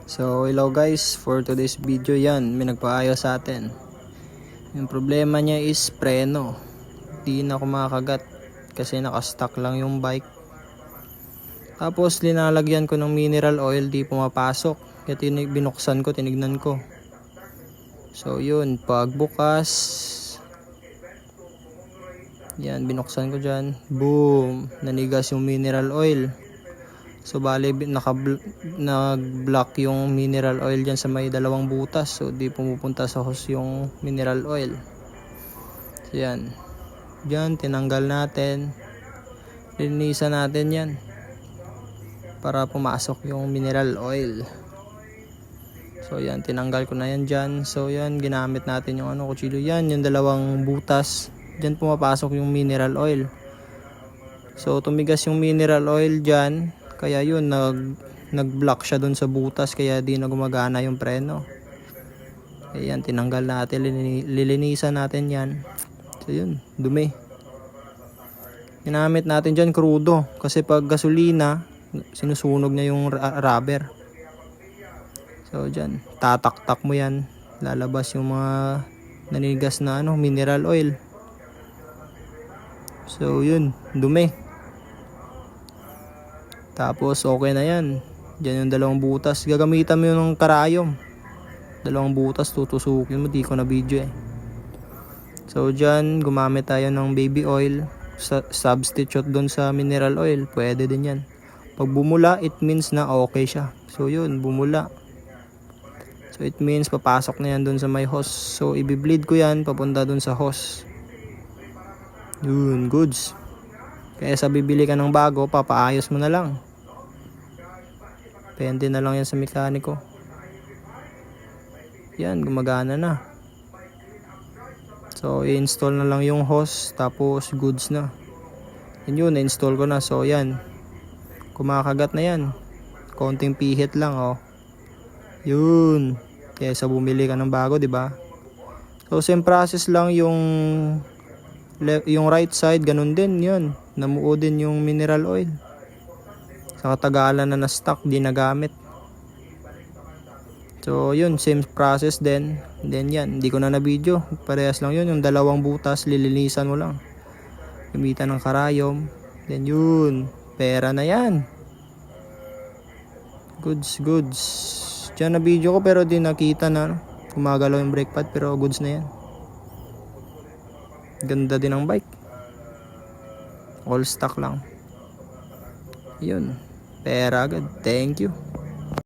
So hello guys, for today's video yan, may nagpaayos sa atin. Yung problema niya is preno. Di na kumakagat kasi nakastock lang yung bike. Tapos linalagyan ko ng mineral oil, di pumapasok. Kaya binuksan ko, tinignan ko. So yun, pagbukas, yan, binuksan ko dyan. Boom, nanigas yung mineral oil. So bali nag-block yung mineral oil dyan sa may dalawang butas. So di pumupunta sa hose yung mineral oil. So yan. Dyan tinanggal natin. Linisan natin yan. Para pumasok yung mineral oil. So yan, tinanggal ko na yan dyan. So yan, ginamit natin yung kutsilyo. Yan, yung dalawang butas. Dyan pumapasok yung mineral oil. So tumigas yung mineral oil dyan. Kaya yun, nag-block siya dun sa butas, kaya di na gumagana yung preno. Ayan, tinanggal natin, lilinisan natin yan. So yun, dumi. Ginamit natin dyan crudo, kasi pag gasolina, sinusunog niya yung rubber. So dyan, tataktak mo yan, lalabas yung mga nanigas na mineral oil. So yun, dumi. Tapos okay na yan. Diyan yung dalawang butas. Gagamitan mo yung karayom. Dalawang butas tutusukin mo. Di ko na video eh. So dyan gumamit tayo ng baby oil. Substitute doon sa mineral oil. Pwede din yan. Pag bumula, it means na okay siya. So yun, bumula. So it means papasok na yan doon sa may hose. So ibibleed ko yan papunta doon sa hose. Yun, goods. Kaya sa bibili ka ng bago, papaayos mo na lang. Depende na lang yan sa mekaniko. Yan, gumagana na. So, i-install na lang yung hose. Tapos, goods na. Yun, na-install ko na. So, yan. Kumakagat na yan. Konting pihit lang, oh. Yun. Kaya sa bumili ka ng bago, diba? So, same process lang yung right side. Ganun din, yun. Namuo din yung mineral oil. Sa katagalan na na-stock, di nagamit. So yun, same process din. Then yan, hindi ko na na-video. Parehas lang yun, yung dalawang butas, lilinisan mo lang. Gamitan ng karayom. Then yun, pera na yan. Goods. Diyan na video ko pero di nakita na gumagalaw yung brake pad, pero goods na yan. Ganda din ang bike. All stock lang. Yun. Pera agad. Thank you.